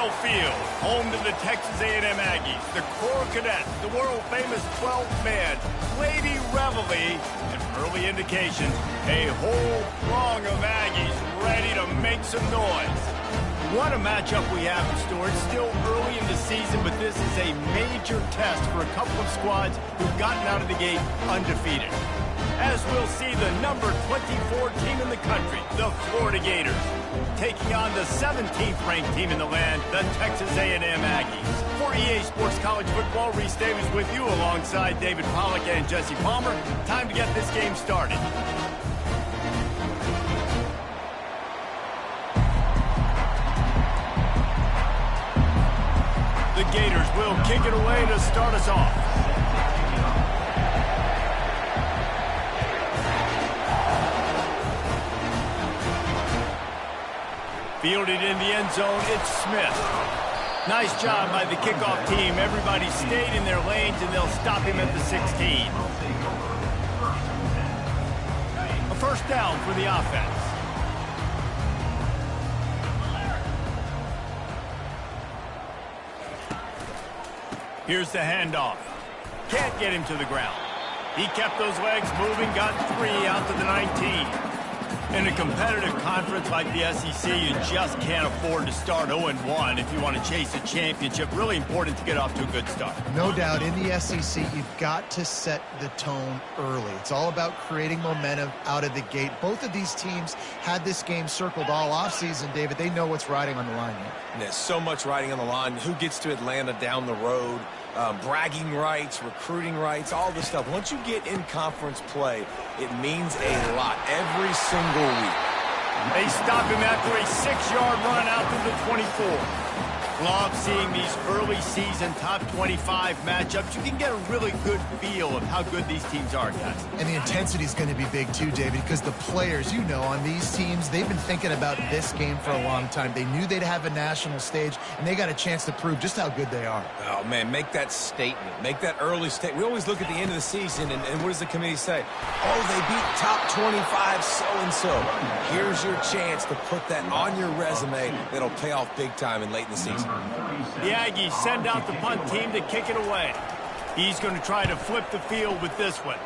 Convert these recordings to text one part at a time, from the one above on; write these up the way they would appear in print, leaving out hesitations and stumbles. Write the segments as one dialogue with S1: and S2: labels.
S1: Lambeau Field, home to the Texas A&M Aggies, the Coral Cadets, the world-famous 12th man, Lady Reveille, and early indication, a whole throng of Aggies ready to make some noise. What a matchup we have in store. It's still early in the season, but this is a major test for a couple of squads who've gotten out of the gate undefeated. As we'll see the number 24 team in the country, the Florida Gators, taking on the 17th ranked team in the land, the Texas A&M Aggies. For EA Sports College Football, Reese Davis with you alongside David Pollack and Jesse Palmer. Time to get this game started. The Gators will kick it away to start us off. Fielded in the end zone, it's Smith. Nice job by the kickoff team. Everybody stayed in their lanes, and they'll stop him at the 16. A first down for the offense. Here's the handoff. Can't get him to the ground. He kept those legs moving, got 3 out to the 19. In a competitive conference like the SEC, you just can't afford to start 0-1 if you want to chase a championship. Really important to get off to a good start.
S2: No doubt, in the SEC, you've got to set the tone early. It's all about creating momentum out of the gate. Both of these teams had this game circled all offseason, David. They know what's riding on the line here.
S3: And there's so much riding on the line. Who gets to Atlanta down the road? Bragging rights, recruiting rights, all this stuff. Once you get in conference play, it means a lot every single week.
S1: They stop him after a 6-yard run out to the 24. Love seeing these early season top 25 matchups. You can get a really good feel of how good these teams are, guys.
S2: And the intensity is going to be big too, David, because the players, you know, on these teams, they've been thinking about this game for a long time. They knew they'd have a national stage, and they got a chance to prove just how good they are.
S3: Oh, man, make that statement. Make that early statement. We always look at the end of the season, and what does the committee say? Oh, they beat top 25 so-and-so. Here's your chance to put that on your resume that'll pay off big time and late in the season.
S1: The Aggies send out the punt team to kick it away. He's going to try to flip the field with this one.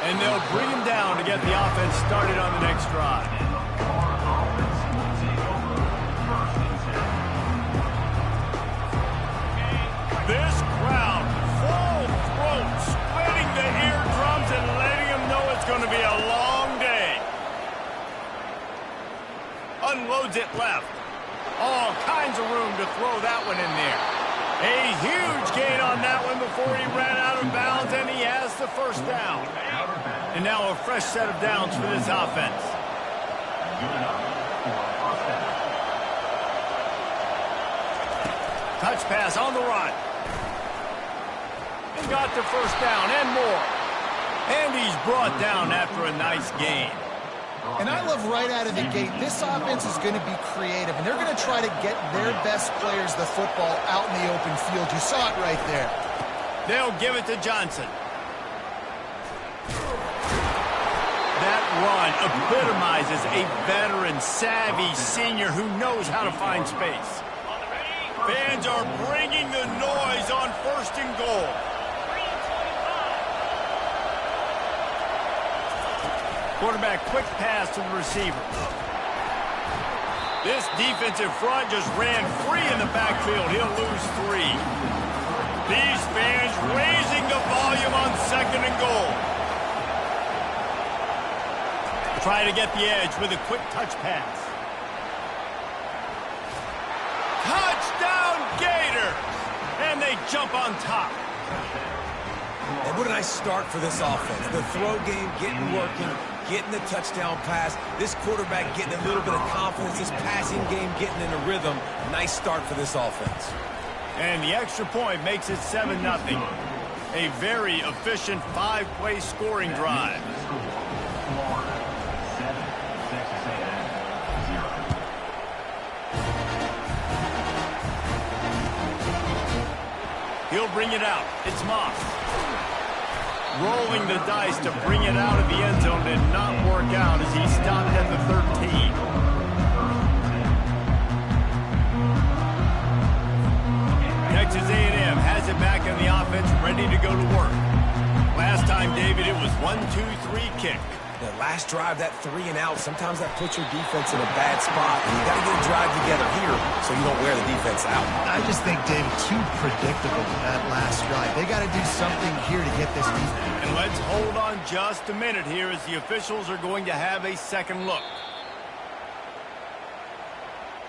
S1: And they'll bring him down to get the offense started on the next drive. This crowd, full throat, splitting the eardrums and letting them know it's going to be a long day. Unloads it left. All kinds of room to throw that one in there. A huge gain on that one before he ran out of bounds, and he has the first down. And now a fresh set of downs for this offense. Touch pass on the run. And got the first down and more. And he's brought down after a nice gain.
S2: And I love right out of the gate, this offense is going to be creative, and they're going to try to get their best players the football out in the open field. You saw it right there.
S1: They'll give it to Johnson. That run epitomizes a veteran, savvy senior who knows how to find space. Fans are bringing the noise on 1st and goal. Quarterback quick pass to the receiver. This defensive front just ran free in the backfield. He'll lose 3. These fans raising the volume on 2nd and goal. Try to get the edge with a quick touch pass. Touchdown Gators! And they jump on top.
S3: And what a nice start for this offense. The throw game getting working, getting the touchdown pass. This quarterback getting a little bit of confidence. This passing game getting in a rhythm. Nice start for this offense.
S1: And the extra point makes it 7-0. A very efficient 5-play scoring drive. He'll bring it out. It's Moss. Rolling the dice to bring it out of the end zone did not work out as he stopped at the 13. offense ready to go to work. Last time, David, it was 1-2-3 kick.
S3: The last drive, that 3 and out, sometimes that puts your defense in a bad spot. And you got to get a drive together here so you don't wear the defense out.
S2: I just think, David, too predictable that last drive. They got to do something here to get this defense.
S1: And let's hold on just a minute here as the officials are going to have a second look.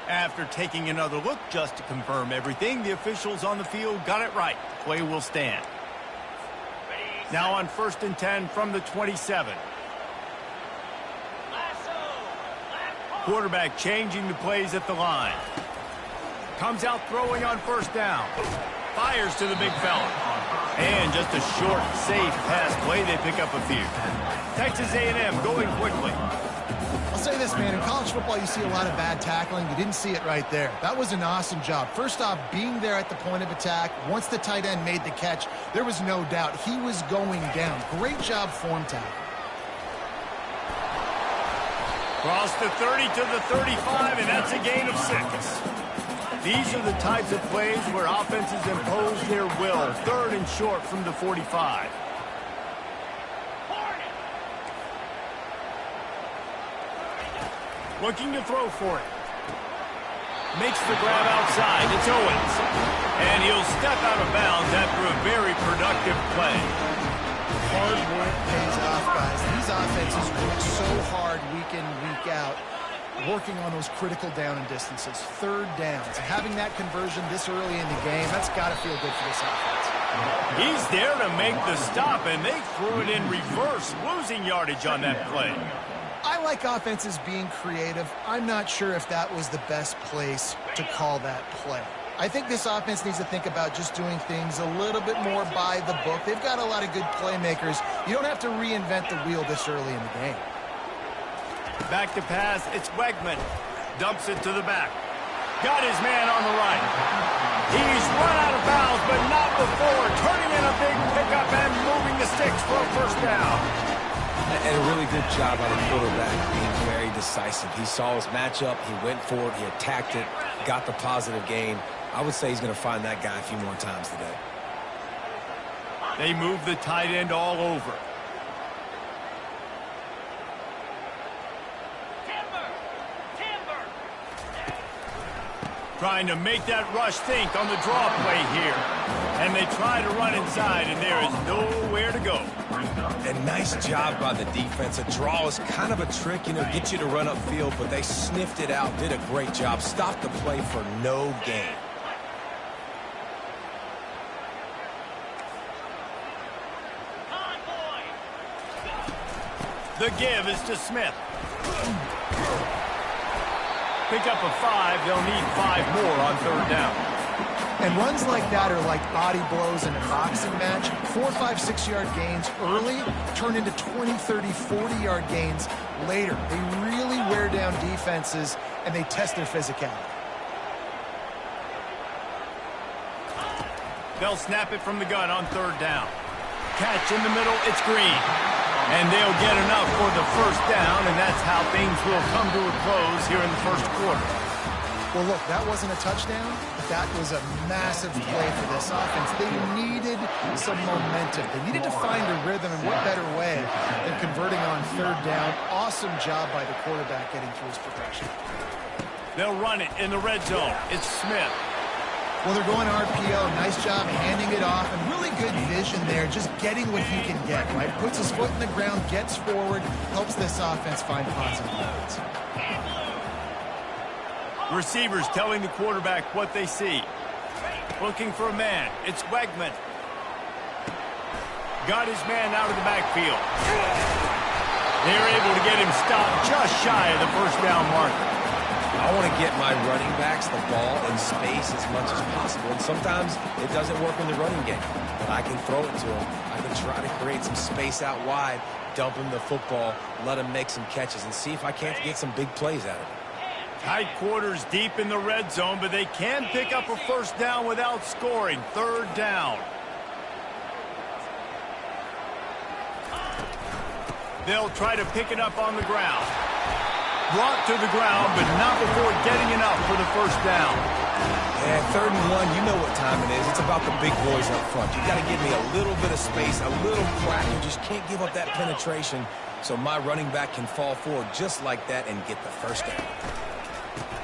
S1: After taking another look just to confirm everything, the officials on the field got it right. Play will stand. Now on 1st and 10 from the 27. Quarterback changing the plays at the line. Comes out throwing on 1st down. Fires to the big fella. And just a short, safe pass play. They pick up a few. Texas A&M going quickly.
S2: I'll say this, man. In college football, you see a lot of bad tackling. You didn't see it right there. That was an awesome job. First off, being there at the point of attack. Once the tight end made the catch, there was no doubt he was going down. Great job form tackle.
S1: Cross the 30 to the 35, and that's a gain of 6. These are the types of plays where offenses impose their will. 3rd and short from the 45. Looking to throw for it. Makes the grab outside. It's Owens. And he'll step out of bounds after a very productive play.
S2: Hard work pays off, guys. These offenses work so hard week in, week out, working on those critical down and distances, 3rd downs. Having that conversion this early in the game, that's got to feel good for this offense.
S1: He's there to make the stop, and they threw it in reverse, losing yardage on that play.
S2: I like offenses being creative. I'm not sure if that was the best place to call that play. I think this offense needs to think about just doing things a little bit more by the book. They've got a lot of good playmakers. You don't have to reinvent the wheel this early in the game.
S1: Back to pass. It's Wegman. Dumps it to the back. Got his man on the right. He's run out of bounds, but not before. Turning in a big pickup and moving the sticks for a 1st down.
S3: And a really good job by the quarterback being very decisive. He saw his matchup. He went for it. He attacked it. Got the positive gain. I would say he's going to find that guy a few more times today.
S1: They move the tight end all over. Trying to make that rush think on the draw play here. And they try to run inside, and there is nowhere to go.
S3: And nice job by the defense. A draw is kind of a trick, get you to run upfield, but they sniffed it out, did a great job. Stopped the play for no gain.
S1: The give is to Smith. Pick up a 5. They'll need 5 more on 3rd down.
S2: And runs like that are like body blows in a boxing match. 4, 5, 6-yard gains early turn into 20, 30, 40-yard gains later. They really wear down defenses, and they test their physicality.
S1: They'll snap it from the gun on 3rd down. Catch in the middle. It's Green. And they'll get enough for the 1st down, and that's how things will come to a close here in the 1st quarter.
S2: Well, look, that wasn't a touchdown, but that was a massive play for this offense. They needed some momentum. They needed to find a rhythm, and what better way than converting on 3rd down. Awesome job by the quarterback getting through his progression.
S1: They'll run it in the red zone. It's Smith.
S2: Well, they're going RPO. Nice job handing it off, and really good vision there, just getting what he can get, right? Puts his foot in the ground, gets forward, helps this offense find positive yards.
S1: Receivers telling the quarterback what they see. Looking for a man. It's Wegman. Got his man out of the backfield. They're able to get him stopped just shy of the 1st down marker.
S3: I want to get my running backs the ball in space as much as possible. And sometimes it doesn't work in the running game. But I can throw it to him. I can try to create some space out wide, dump him the football, let him make some catches, and see if I can't get some big plays out of him.
S1: Tight quarters deep in the red zone, but they can pick up a 1st down without scoring. 3rd down. They'll try to pick it up on the ground. Brought to the ground, but not before getting enough for the 1st down.
S3: Yeah, 3rd and 1, you know what time it is. It's about the big boys up front. You got to give me a little bit of space, a little crack. You just can't give up that penetration so my running back can fall forward just like that and get the first down.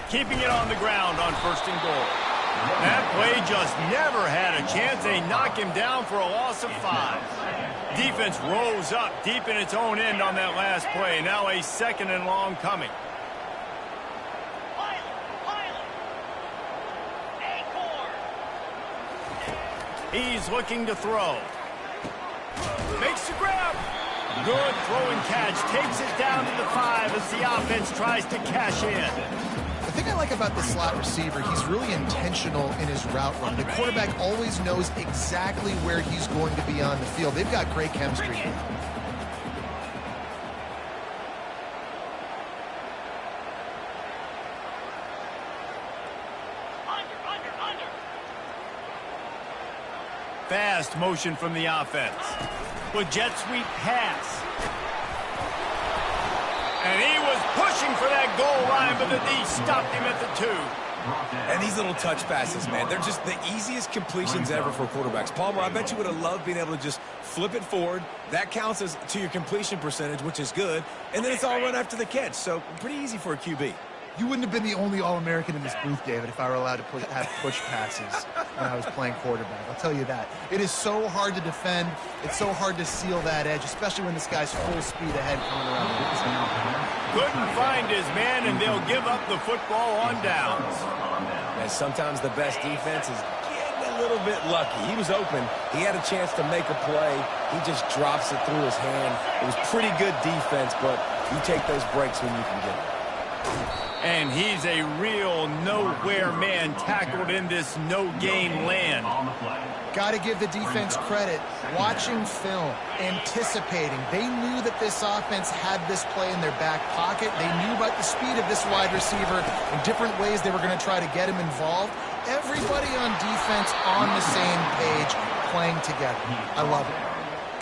S1: Keeping it on the ground on 1st and goal. That play just never had a chance. They knock him down for a loss of 5. Defense rose up deep in its own end on that last play. Now a 2nd and long coming. He's looking to throw. Makes the grab. Good throw and catch. Takes it down to the 5 as the offense tries to cash in.
S2: The thing I like about the slot receiver, he's really intentional in his route run. The quarterback always knows exactly where he's going to be on the field. They've got great chemistry.
S1: Fast motion from the offense. With jet sweep pass. And he was pushing for that goal line, but the D stopped him at the 2.
S3: And these little touch passes, man, they're just the easiest completions ever for quarterbacks. Palmer, I bet you would have loved being able to just flip it forward. That counts as to your completion percentage, which is good. And then it's all run after the catch, so pretty easy for a QB.
S2: You wouldn't have been the only All-American in this booth, David, if I were allowed to have push passes when I was playing quarterback. I'll tell you that. It is so hard to defend. It's so hard to seal that edge, especially when this guy's full speed ahead coming around.
S1: Couldn't find his man, and they'll give up the football on downs.
S3: And sometimes the best defense is getting a little bit lucky. He was open. He had a chance to make a play. He just drops it through his hand. It was pretty good defense, but you take those breaks when you can get them.
S1: And he's a real nowhere man tackled in this no-gain land.
S2: Got to give the defense credit. Watching film, anticipating. They knew that this offense had this play in their back pocket. They knew about the speed of this wide receiver and different ways they were going to try to get him involved. Everybody on defense on the same page, playing together. I love it.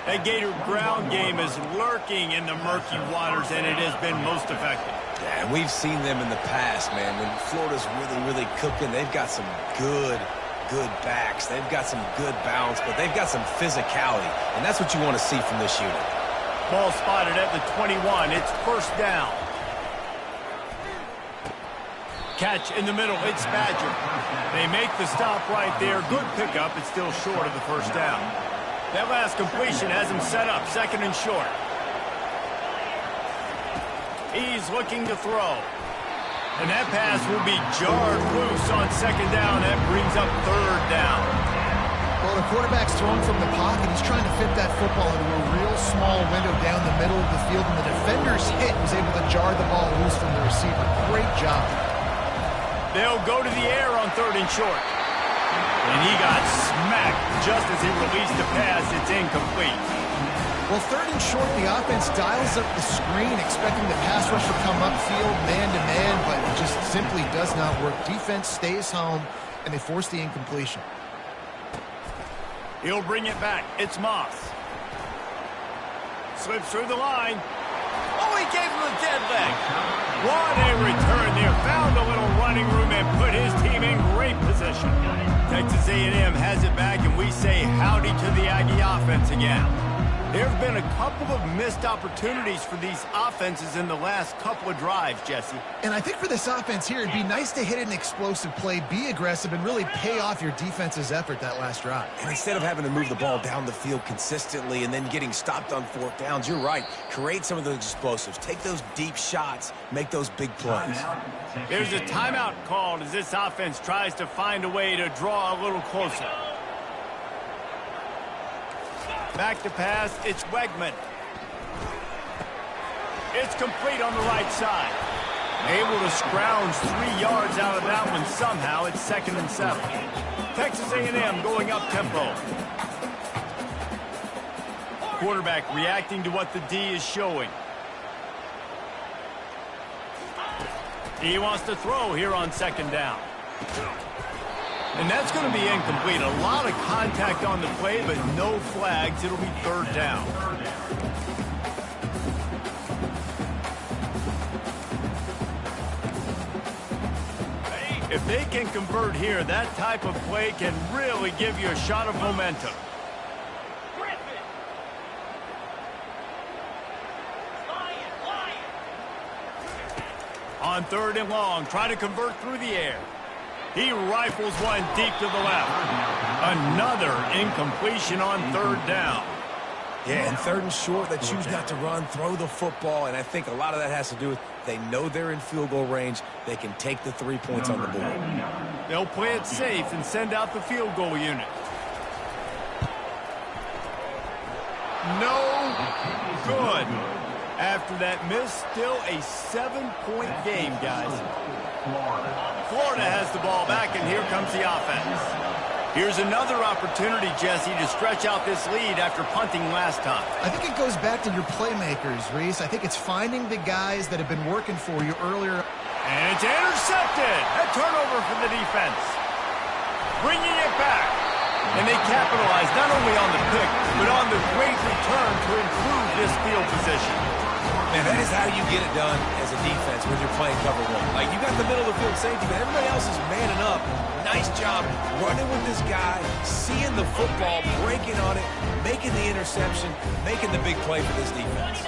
S1: That Gator ground game is lurking in the murky waters, and it has been most effective.
S3: Yeah, and we've seen them in the past, man. When Florida's really cooking, they've got some good backs. They've got some good balance, but they've got some physicality, and that's what you want to see from this unit.
S1: Ball spotted at the 21. It's 1st down. Catch in the middle. It's Badger. They make the stop right there. Good pickup. It's still short of the 1st down. That last completion has him set up, 2nd and short. He's looking to throw. And that pass will be jarred loose on 2nd down. That brings up 3rd down.
S2: Well, the quarterback's throwing from the pocket. He's trying to fit that football into a real small window down the middle of the field, and the defender's hit was able to jar the ball loose from the receiver. Great job.
S1: They'll go to the air on 3rd and short. And he got smacked just as he released the pass. It's incomplete.
S2: Well, 3rd and short, the offense dials up the screen, expecting the pass rush to come upfield man-to-man, but it just simply does not work. Defense stays home, and they force the incompletion.
S1: He'll bring it back. It's Moss. Slips through the line. Oh, he gave him a dead leg. What a return there. Found a little running room and put his team in great position. Texas A&M has it back, and we say howdy to the Aggie offense again. There have been a couple of missed opportunities for these offenses in the last couple of drives, Jesse.
S2: And I think for this offense here, it'd be nice to hit an explosive play, be aggressive, and really pay off your defense's effort that last drive.
S3: And instead of having to move the ball down the field consistently and then getting stopped on 4th downs, you're right. Create some of those explosives. Take those deep shots. Make those big plays.
S1: There's a timeout called as this offense tries to find a way to draw a little closer. Back to pass, it's Wegman. It's complete on the right side. Able to scrounge 3 yards out of that one somehow. It's 2nd and 7. Texas A&M going up tempo. Quarterback reacting to what the D is showing. He wants to throw here on 2nd down. And that's going to be incomplete. A lot of contact on the play, but no flags. It'll be 3rd down. Ready? If they can convert here, that type of play can really give you a shot of momentum. On 3rd and long, trying to convert through the air. He rifles one deep to the left. Another incompletion on 3rd down.
S3: Yeah, and 3rd and short, they choose not to run, throw the football, and I think a lot of that has to do with they know they're in field goal range. They can take the 3 points on the board.
S1: They'll play it safe and send out the field goal unit. No good. After that miss, still a 7-point game, guys. Florida has the ball back, and here comes the offense. Here's another opportunity, Jesse, to stretch out this lead after punting last time.
S2: I think it goes back to your playmakers, Reese. I think it's finding the guys that have been working for you earlier.
S1: And it's intercepted. A turnover for the defense. Bringing it back. And they capitalize not only on the pick, but on the great return to improve this field position.
S3: Man, that is how you get it done as a defense when you're playing cover 1. Like, you got the middle of the field safety, but everybody else is manning up. Nice job running with this guy, seeing the football, breaking on it, making the interception, making the big play for this defense.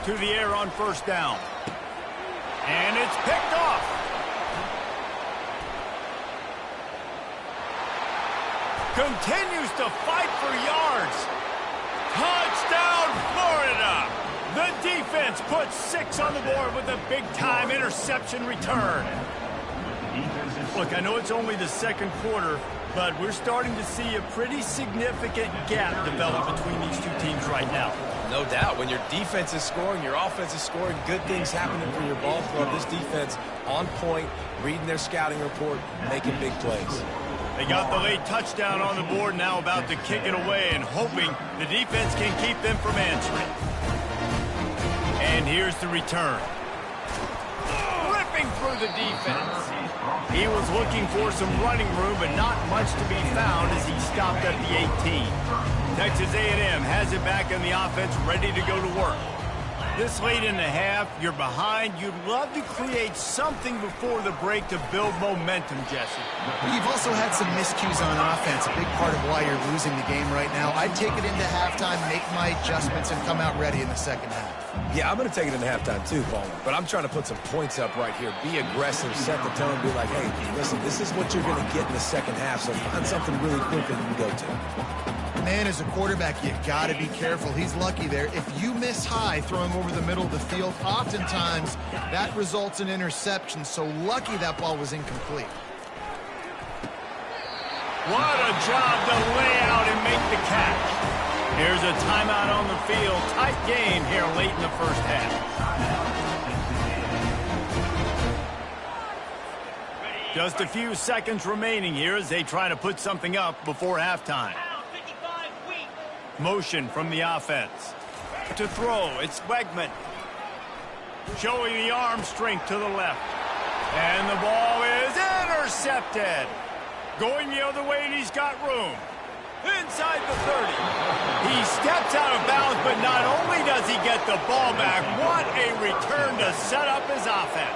S1: To the air on 1st down. And it's picked off. Continues to fight for yards. Touchdown, Florida! The defense puts 6 on the board with a big-time interception return. Look, I know it's only the 2nd quarter, but we're starting to see a pretty significant gap develop between these two teams right now.
S3: No doubt. When your defense is scoring, your offense is scoring, good things happening for your ball club. This defense on point, reading their scouting report, making big plays.
S1: They got the late touchdown on the board, now about to kick it away and hoping the defense can keep them from answering. And here's the return. Ripping through the defense. He was looking for some running room, but not much to be found as he stopped at the 18. Texas A&M has it back in the offense, ready to go to work. This late in the half, you're behind. You'd love to create something before the break to build momentum, Jesse.
S2: You've also had some miscues on offense, a big part of why you're losing the game right now. I'd take it into halftime, make my adjustments, and come out ready in the 2nd half.
S3: Yeah, I'm going to take it into halftime too, Palmer. But I'm trying to put some points up right here. Be aggressive, set the tone, be like, hey, listen, this is what you're going to get in the 2nd half, so find something really quick that you can go to.
S2: Man, as a quarterback, you got to be careful. He's lucky there. If you miss high throwing over the middle of the field, oftentimes that results in interception. So lucky that ball was incomplete.
S1: What a job to lay out and make the catch. Here's a timeout on the field. Tight game here late in the 1st half. Just a few seconds remaining here as they try to put something up before halftime. Motion from the offense. To throw, it's Wegman. Showing the arm strength to the left. And the ball is intercepted. Going the other way, and he's got room. Inside the 30. He steps out of bounds, but not only does he get the ball back, what a return to set up his offense.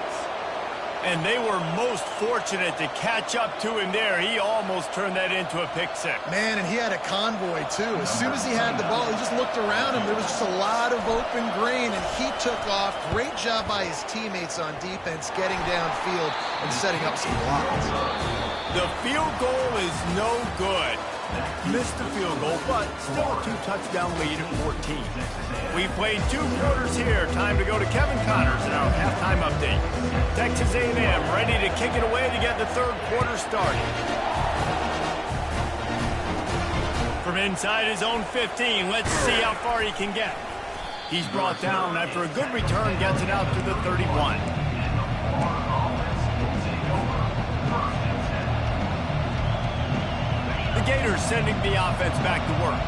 S1: And they were most fortunate to catch up to him there. He almost turned that into a pick 6.
S2: Man, and he had a convoy, too. As soon as he had the ball, he just looked around him. There was just a lot of open green, and he took off. Great job by his teammates on defense, getting downfield and setting up some blocks.
S1: The field goal is no good. Missed the field goal, but still a 2-touchdown lead at 14. We played 2 quarters here. Time to go to Kevin Connors in our halftime update. Texas A&M ready to kick it away to get the 3rd quarter started. From inside his own 15, let's see how far he can get. He's brought down after a good return, gets it out to the 31. The Gators sending the offense back to work.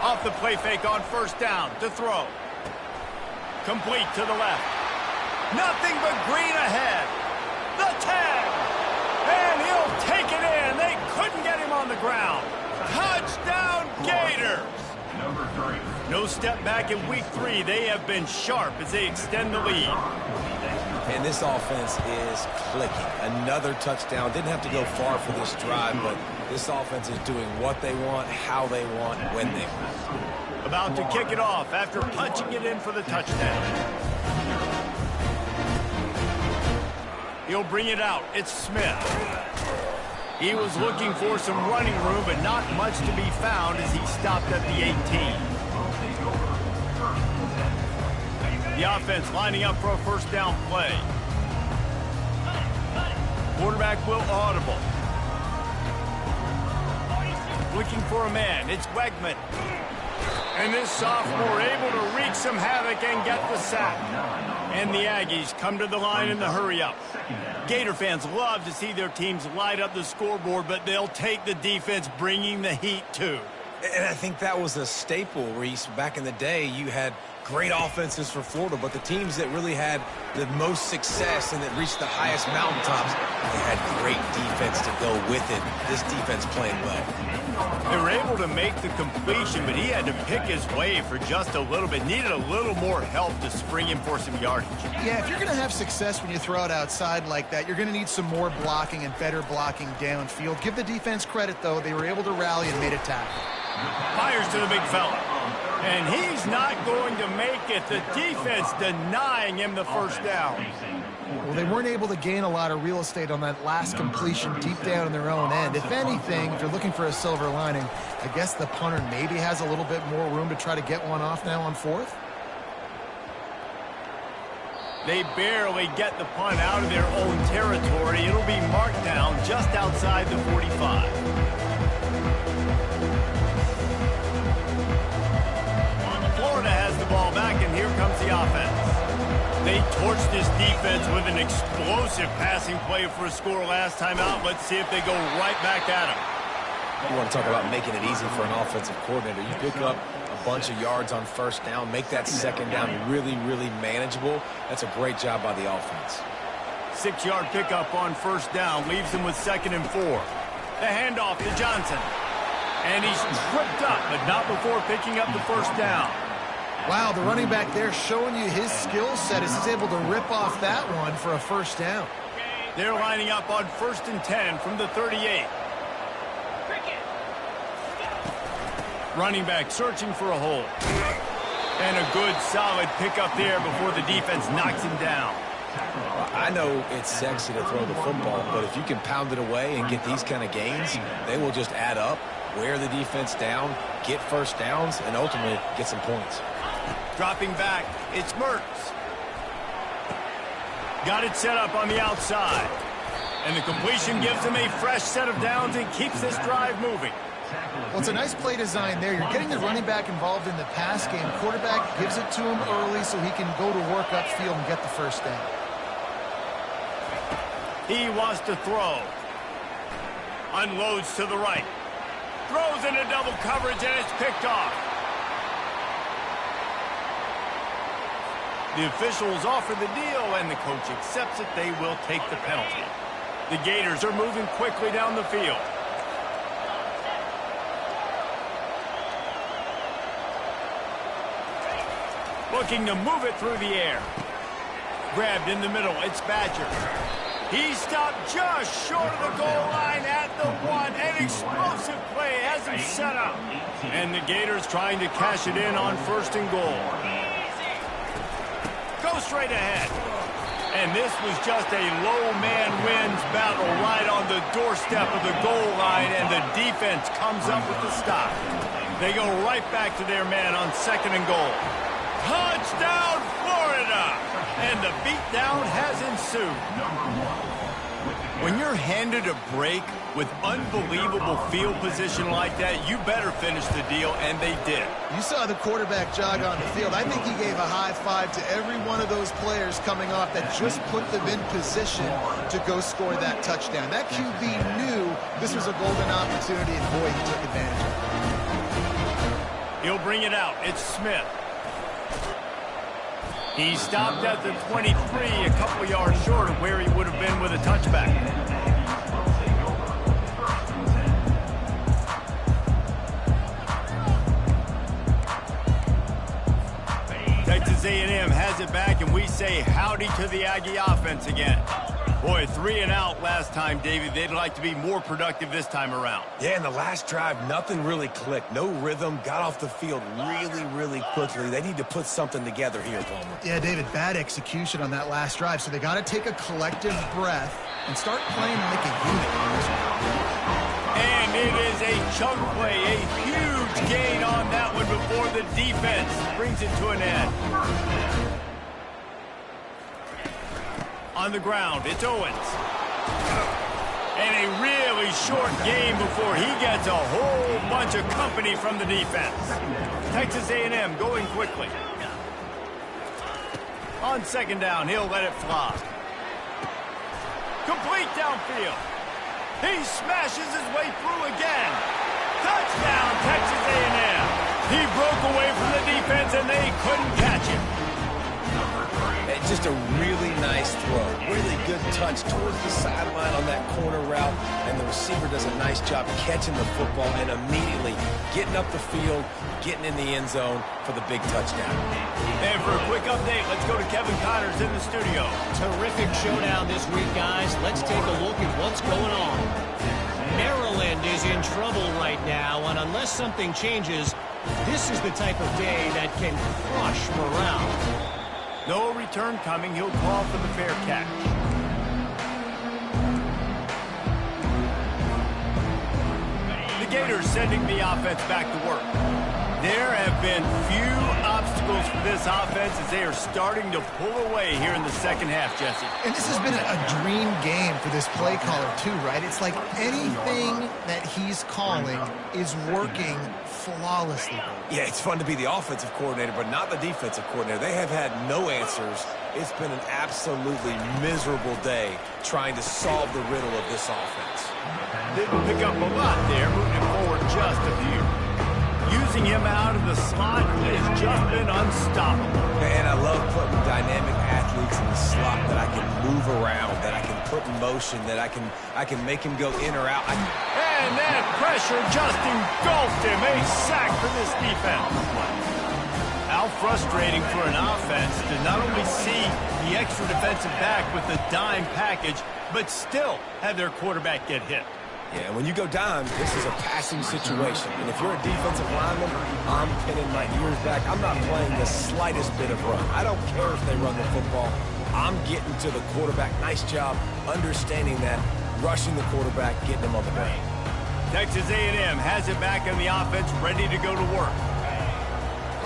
S1: Off the play fake on 1st down to throw. Complete to the left. Nothing but green ahead. The tag. And he'll take it in. They couldn't get him on the ground. Touchdown, Gators. No step back in week 3. They have been sharp as they extend the lead.
S3: And this offense is clicking. Another touchdown. Didn't have to go far for this drive, but this offense is doing what they want, how they want, when they want.
S1: About to kick it off after punching it in for the touchdown. He'll bring it out. It's Smith. He was looking for some running room, but not much to be found as he stopped at the 18. The offense lining up for a first down play. Quarterback will audible. Looking for a man. It's Wegman. And this sophomore able to wreak some havoc and get the sack. And the Aggies come to the line in the hurry-up. Gator fans love to see their teams light up the scoreboard, but they'll take the defense bringing the heat too.
S3: And I think that was a staple, Reese. Back in the day, you had great offenses for Florida, but the teams that really had the most success and that reached the highest mountaintops, they had great defense to go with it. This defense playing well.
S1: They were able to make the completion, but he had to pick his way for just a little bit. Needed a little more help to spring him for some yardage.
S2: Yeah, if you're going to have success when you throw it outside like that, you're going to need some more blocking and better blocking downfield. Give the defense credit, though. They were able to rally and made a tackle.
S1: Fires to the big fella. And he's not going to make it. The defense denying him the first down.
S2: Well, they weren't able to gain a lot of real estate on that last completion deep down in their own end. If anything, if you're looking for a silver lining, I guess the punter maybe has a little bit more room to try to get one off now on fourth.
S1: They barely get the punt out of their own territory. It'll be marked down just outside the 45. Florida has the ball back, and here comes the offense. They torched this defense with an explosive passing play for a score last time out. Let's see if they go right back at him.
S3: You want to talk about making it easy for an offensive coordinator. You pick up a bunch of yards on first down, make that second down really, really manageable. That's a great job by the offense.
S1: 6-yard pickup on first down leaves them with 2nd and 4. The handoff to Johnson. And he's tripped up, but not before picking up the first down.
S2: Wow, the running back there showing you his skill set as he's able to rip off that one for a first down.
S1: They're lining up on 1st and 10 from the 38. Running back searching for a hole. And a good solid pickup there before the defense knocks him down.
S3: I know it's sexy to throw the football, but if you can pound it away and get these kind of gains, they will just add up, wear the defense down, get first downs, and ultimately get some points.
S1: Dropping back, it's Mertz. Got it set up on the outside. And the completion gives him a fresh set of downs and keeps this drive moving.
S2: Well, it's a nice play design there. You're getting the running back involved in the pass game. Quarterback gives it to him early so he can go to work upfield and get the first down.
S1: He wants to throw. Unloads to the right. Throws into double coverage, and it's picked off. The officials offer the deal, and the coach accepts it. They will take the penalty. The Gators are moving quickly down the field. Looking to move it through the air. Grabbed in the middle. It's Badger. He stopped just short of the goal line at the 1. An explosive play has him set up. And the Gators trying to cash it in on 1st and goal. Go straight ahead. And this was just a low man wins battle right on the doorstep of the goal line, and the defense comes up with the stop. They go right back to their man on 2nd and goal. Touchdown, Florida! And the beatdown has ensued. When you're handed a break with unbelievable field position like that, you better finish the deal, and they did.
S2: You saw the quarterback jog on the field. I think he gave a high five to every one of those players coming off that just put them in position to go score that touchdown. That QB knew this was a golden opportunity, and boy, he took advantage of it.
S1: He'll bring it out. It's Smith. He stopped at the 23, a couple yards short of where he would have been with a touchback. has it back, and we say howdy to the Aggie offense again. Boy, 3 and out last time, David. They'd like to be more productive this time around.
S3: Yeah, in the last drive, nothing really clicked. No rhythm, got off the field really quickly. They need to put something together here, Palmer.
S2: Yeah, David, bad execution on that last drive, so they got to take a collective breath and start playing like a unit.
S1: And it is a chunk play, a huge gain on that one before the defense brings it to an end. On the ground, it's Owens. And a really short game before he gets a whole bunch of company from the defense. Texas A&M going quickly. On second down, he'll let it fly. Complete downfield. He smashes his way through again. Touchdown, Texas A&M. He broke away from the defense, and they couldn't catch him.
S3: It's just a really nice throw. Really good touch towards the sideline on that corner route, and the receiver does a nice job catching the football and immediately getting up the field, getting in the end zone for the big touchdown.
S1: And for a quick update, let's go to Kevin Connors in the studio.
S4: Terrific showdown this week, guys. Let's take a look at what's going on. Maryland is in trouble right now, and unless something changes, this is the type of day that can crush morale.
S1: No return coming. He'll call for the fair catch. The Gators sending the offense back to work. There have been few obstacles for this offense as they are starting to pull away here in the second half, Jesse.
S2: And this has been a dream game for this play caller, too, right? It's like anything that he's calling is working flawlessly.
S3: Yeah, it's fun to be the offensive coordinator, but not the defensive coordinator. They have had no answers. It's been an absolutely miserable day trying to solve the riddle of this offense.
S1: Didn't pick up a lot there, moving forward just a few. Using him out of the slot, he has just been unstoppable.
S3: Man, I love putting dynamic athletes in the slot that I can move around, that I can put in motion, that I can make him go in or out.
S1: And that pressure just engulfed him. A sack for this defense. How frustrating for an offense to not only see the extra defensive back with the dime package, but still have their quarterback get hit.
S3: Yeah, when you go dime, this is a passing situation. And if you're a defensive lineman, I'm pinning my ears back. I'm not playing the slightest bit of run. I don't care if they run the football. I'm getting to the quarterback. Nice job understanding that, rushing the quarterback, getting him on the ground.
S1: Texas A&M has it back in the offense, ready to go to work.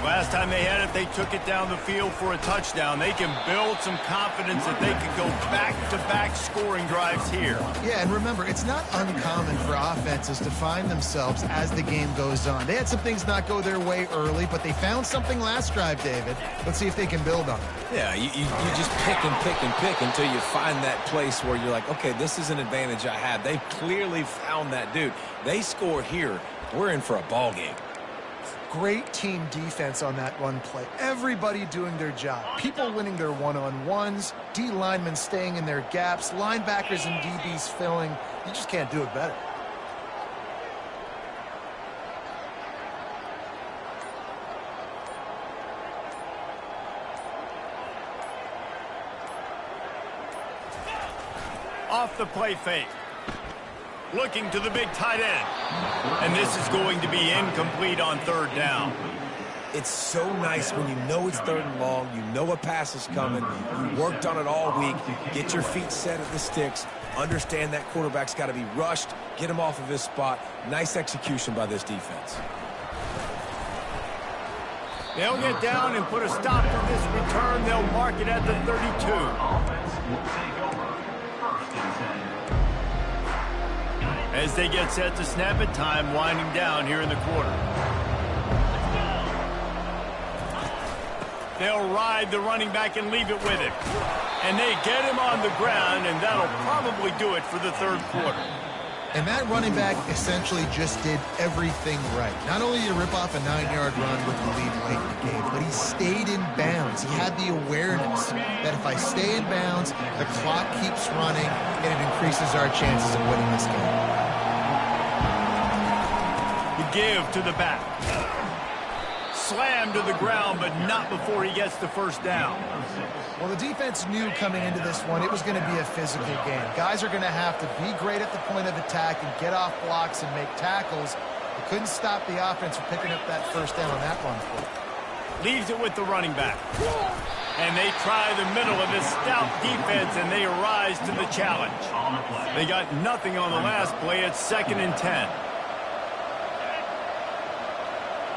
S1: Last time they had it, they took it down the field for a touchdown. They can build some confidence that they can go back-to-back scoring drives here.
S2: Yeah, and remember, it's not uncommon for offenses to find themselves as the game goes on. They had some things not go their way early, but they found something last drive, David. Let's see if they can build on it.
S3: Yeah, you just pick and pick and pick until you find that place where you're like, okay, this is an advantage I have. They clearly found that dude. They score here. We're in for a ball game.
S2: Great team defense on that run play. Everybody doing their job. People winning their one-on-ones, D linemen staying in their gaps, linebackers and DBs filling. You just can't do it better.
S1: Off the play fake. Looking to the big tight end. And this is going to be incomplete on third down.
S3: It's so nice when you know it's third and long, you know a pass is coming, you worked on it all week, get your feet set at the sticks, understand that quarterback's got to be rushed, get him off of his spot. Nice execution by this defense.
S1: They'll get down and put a stop to this return. They'll mark it at the 32. As they get set to snap it, time winding down here in the quarter. They'll ride the running back and leave it with him. And they get him on the ground, and that'll probably do it for the third quarter.
S2: And that running back essentially just did everything right. Not only did he rip off a 9-yard run with the lead late in the game, but he stayed in bounds. He had the awareness that if I stay in bounds, the clock keeps running, and it increases our chances of winning this game.
S1: The give to the back. Slammed to the ground, but not before he gets the first down.
S2: Well, the defense knew coming into this one it was going to be a physical game. Guys are going to have to be great at the point of attack and get off blocks and make tackles. They couldn't stop the offense from picking up that first down on that run play.
S1: Leaves it with the running back. And they try the middle of this stout defense, and they rise to the challenge. They got nothing on the last play. It's 2nd and 10.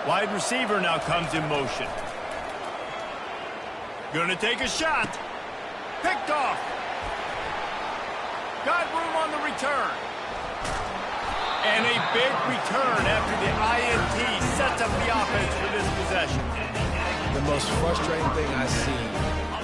S1: Wide receiver now comes in motion. Gonna take a shot. Picked off. Got room on the return. And a big return after the INT sets up the offense for this possession.
S3: The most frustrating thing I see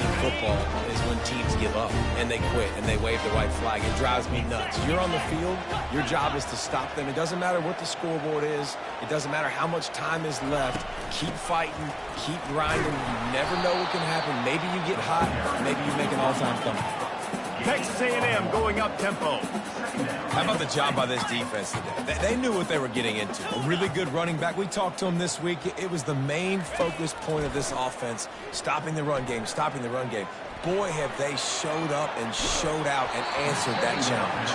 S3: in football is when teams give up and they quit and they wave the white flag. It drives me nuts. You're on the field. Your job is to stop them. It doesn't matter what the scoreboard is. It doesn't matter how much time is left. Keep fighting. Keep grinding. You never know what can happen. Maybe you get hot. Maybe you make an all-time comeback.
S1: Texas A&M going up tempo.
S3: How about the job by this defense today? They knew what they were getting into. A really good running back. We talked to him this week. It was the main focus point of this offense, stopping the run game, stopping the run game. Boy, have they showed up and showed out and answered that challenge.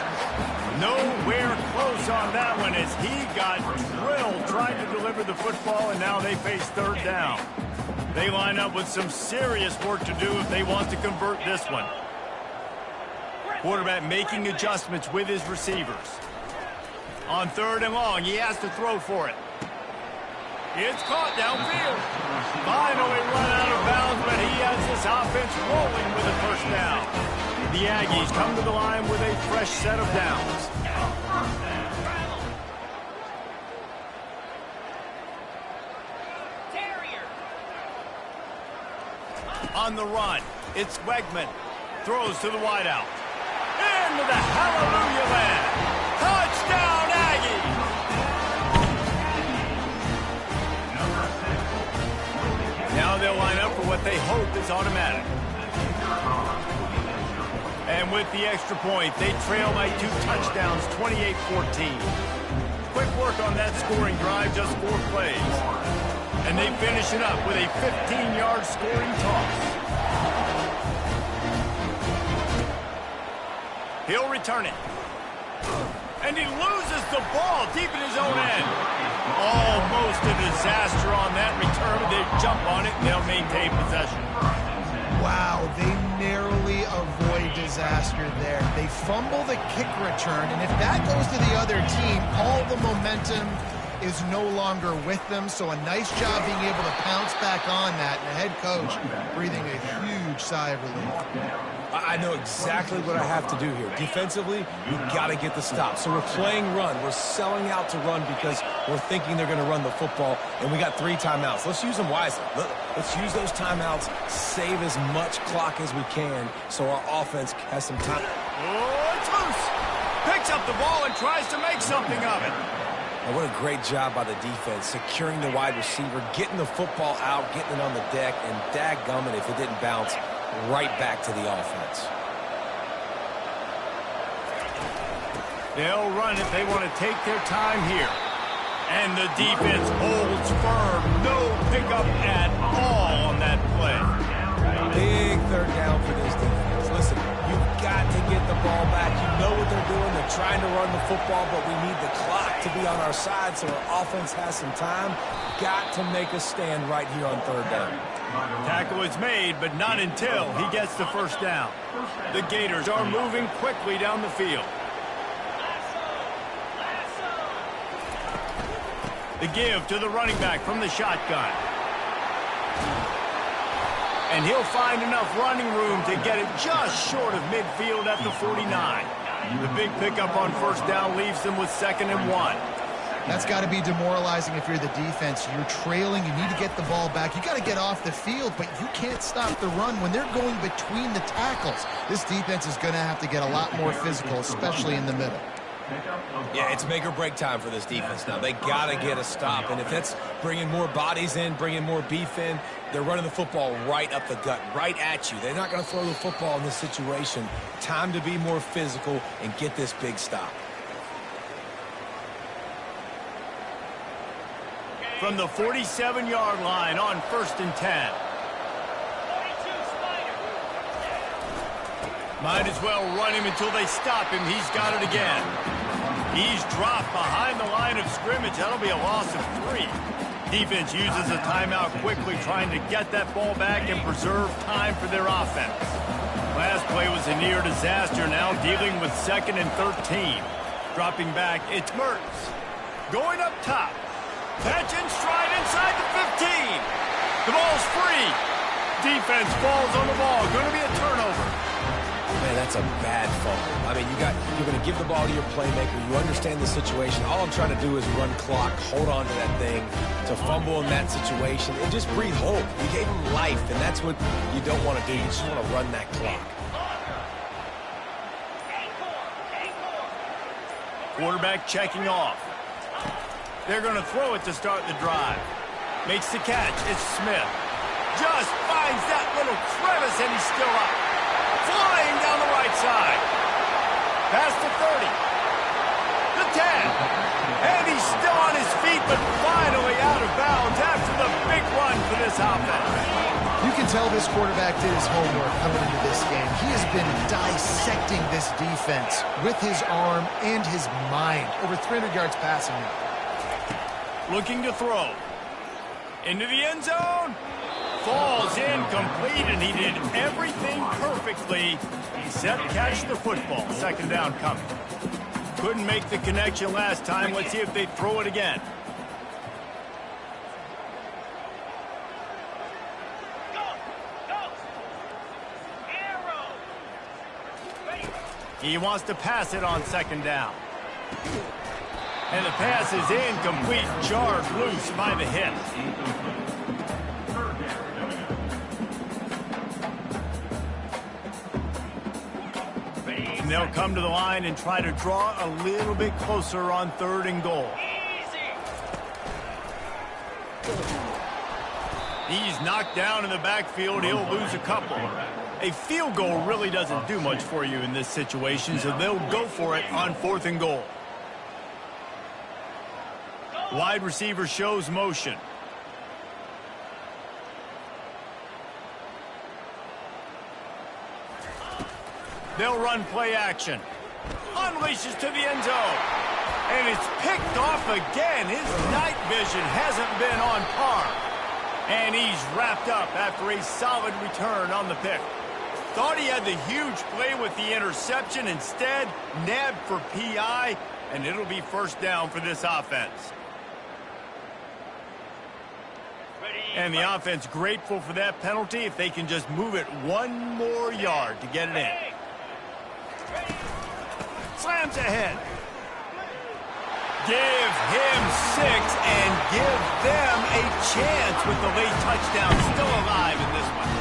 S1: Nowhere close on that one as he got drilled trying to deliver the football, and now they face 3rd down. They line up with some serious work to do if they want to convert this one. Quarterback making adjustments with his receivers. On 3rd and long, he has to throw for it. It's caught downfield. Finally run out of bounds, but he has this offense rolling with a first down. The Aggies come to the line with a fresh set of downs. On the run, it's Wegman. Throws to the wideout. Into the hallelujah land. Touchdown, Aggies! Now they'll line up for what they hope is automatic. And with the extra point, they trail by 2 touchdowns, 28-14. Quick work on that scoring drive, just 4 plays. And they finish it up with a 15-yard scoring toss. He'll return it. And he loses the ball deep in his own end. Almost a disaster on that return. They jump on it and they'll maintain possession.
S2: Wow, they narrowly avoid disaster there. They fumble the kick return, and if that goes to the other team, all the momentum is no longer with them. So a nice job being able to pounce back on that, and the head coach breathing a huge sigh of relief.
S3: I know exactly what I have to do here. Defensively, we've got to get the stop. So we're playing run. We're selling out to run because we're thinking they're going to run the football, and we got 3 timeouts. Let's use them wisely. Let's use those timeouts, save as much clock as we can so our offense has some time.
S1: Oh, it's loose. Picks up the ball and tries to make something of it.
S3: And what a great job by the defense, securing the wide receiver, getting the football out, getting it on the deck, and dadgummit if it didn't bounce right back to the offense.
S1: They'll run it. They want to take their time here. And the defense holds firm. No pickup at all on that play.
S3: Big 3rd down for this defense. Listen, you've got to get the ball back. You know what they're doing. They're trying to run the football, but we need the clock to be on our side so our offense has some time. Got to make a stand right here on 3rd down.
S1: Tackle is made, but not until he gets the first down. The Gators are moving quickly down the field. The give to the running back from the shotgun. And he'll find enough running room to get it just short of midfield at the 49. The big pickup on first down leaves them with 2nd and 1.
S2: That's got to be demoralizing if you're the defense. You're trailing. You need to get the ball back. You got to get off the field, but you can't stop the run when they're going between the tackles. This defense is going to have to get a lot more physical, especially in the middle.
S3: Yeah, it's make or break time for this defense now. They got to get a stop, and if that's bringing more bodies in, bringing more beef in, they're running the football right up the gut, right at you. They're not going to throw the football in this situation. Time to be more physical and get this big stop.
S1: from the 47-yard line on 1st and 10. Might as well run him until they stop him. He's got it again. He's dropped behind the line of scrimmage. That'll be a loss of 3. Defense uses a timeout quickly, trying to get that ball back and preserve time for their offense. Last play was a near disaster, now dealing with 2nd and 13. Dropping back, it's Mertz. Going up top. Catch and stride inside the 15. The ball's free. Defense falls on the ball. Going to be a turnover.
S3: Man, that's a bad fumble. I mean, you're going to give the ball to your playmaker. You understand the situation. All I'm trying to do is run clock, hold on to that thing. To fumble in that situation, and just breathe hope. You gave him life, and that's what you don't want to do. You just want to run that clock.
S1: Quarterback checking off. They're going to throw it to start the drive. Makes the catch. It's Smith. Just finds that little crevice, and he's still up. Flying down the right side. Past the 30. The 10. And he's still on his feet, but finally out of bounds after the big run for this offense.
S2: You can tell this quarterback did his homework coming into this game. He has been dissecting this defense with his arm and his mind. Over 300 yards passing now.
S1: Looking to throw. Into the end zone. Falls incomplete, and he did everything perfectly except catch the football. 2nd down coming. Couldn't make the connection last time. Let's see if they throw it again. He wants to pass it on 2nd down. And the pass is incomplete. Jarred loose by the hit. And they'll come to the line and try to draw a little bit closer on 3rd and goal. He's knocked down in the backfield. He'll lose a couple. A field goal really doesn't do much for you in this situation, so they'll go for it on 4th and goal. Wide receiver shows motion. They'll run play action. Unleashes to the end zone. And it's picked off again. His night vision hasn't been on par. And he's wrapped up after a solid return on the pick. Thought he had the huge play with the interception. Instead, nabbed for PI, and it'll be 1st down for this offense. And the offense grateful for that penalty if they can just move it 1 more yard to get it in. Slams ahead. Give him 6 and give them a chance with the late touchdown still alive in this one.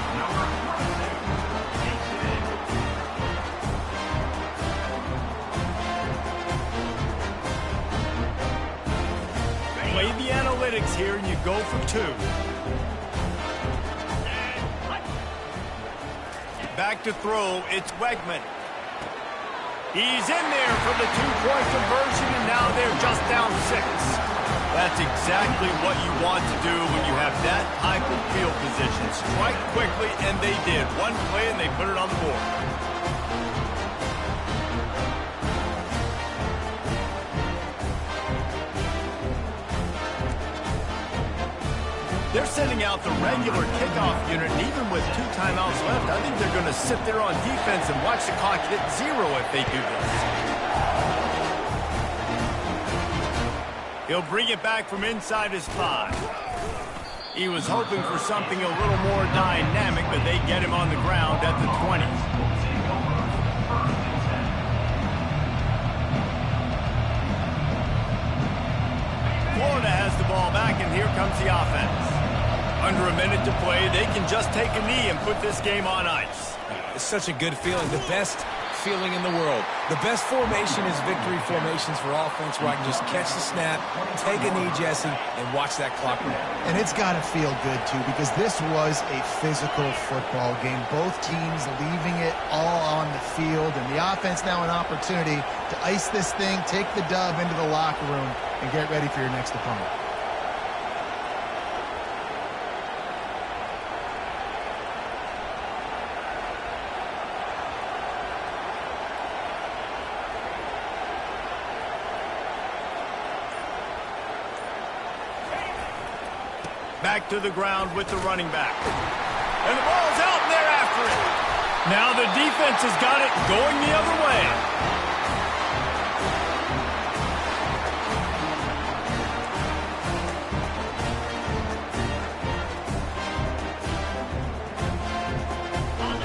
S1: Play the analytics here and you go for 2. Back to throw, it's Wegman. He's in there for the 2-point conversion, and now they're just down 6. That's exactly what you want to do when you have that type of field position. Strike quickly, and they did. One play, and they put it on the board. They're sending out the regular kickoff unit, and even with 2 timeouts left, I think they're going to sit there on defense and watch the clock hit 0 if they do this. He'll bring it back from inside his 5. He was hoping for something a little more dynamic, but they get him on the ground at the 20. Florida has the ball back, and here comes the offense. Under a minute to play, they can just take a knee and put this game on ice.
S3: It's such a good feeling, the best feeling in the world. The best formation is victory formations for offense, where I can just catch the snap, take a knee, Jesse, and watch that clock run.
S2: And it's got to feel good, too, because this was a physical football game. Both teams leaving it all on the field, and the offense now an opportunity to ice this thing, take the dub into the locker room, and get ready for your next opponent.
S1: Back to the ground with the running back. And the ball's out, and they're after it. Now the defense has got it going the other way.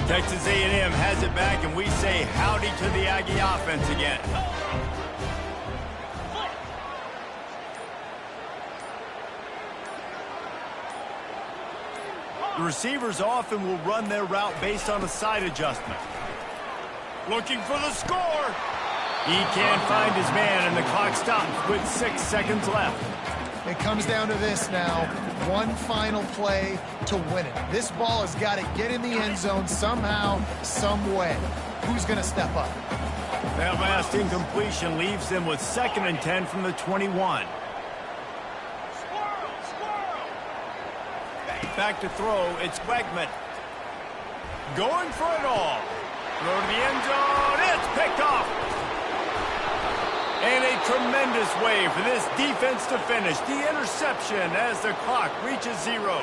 S1: Texas A&M has it back, and we say howdy to the Aggie offense again. The receivers often will run their route based on a side adjustment. Looking for the score. He can't find his man, and the clock stops with 6 seconds left.
S2: It comes down to this now. One final play to win it. This ball has got to get in the end zone somehow, some way. Who's going to step up?
S1: That last incompletion leaves them with 2nd and 10 from the 21. Back to throw, it's Wegman. Going for it all. Throw to the end zone, it's picked off. And a tremendous way for this defense to finish the interception as the clock reaches 0.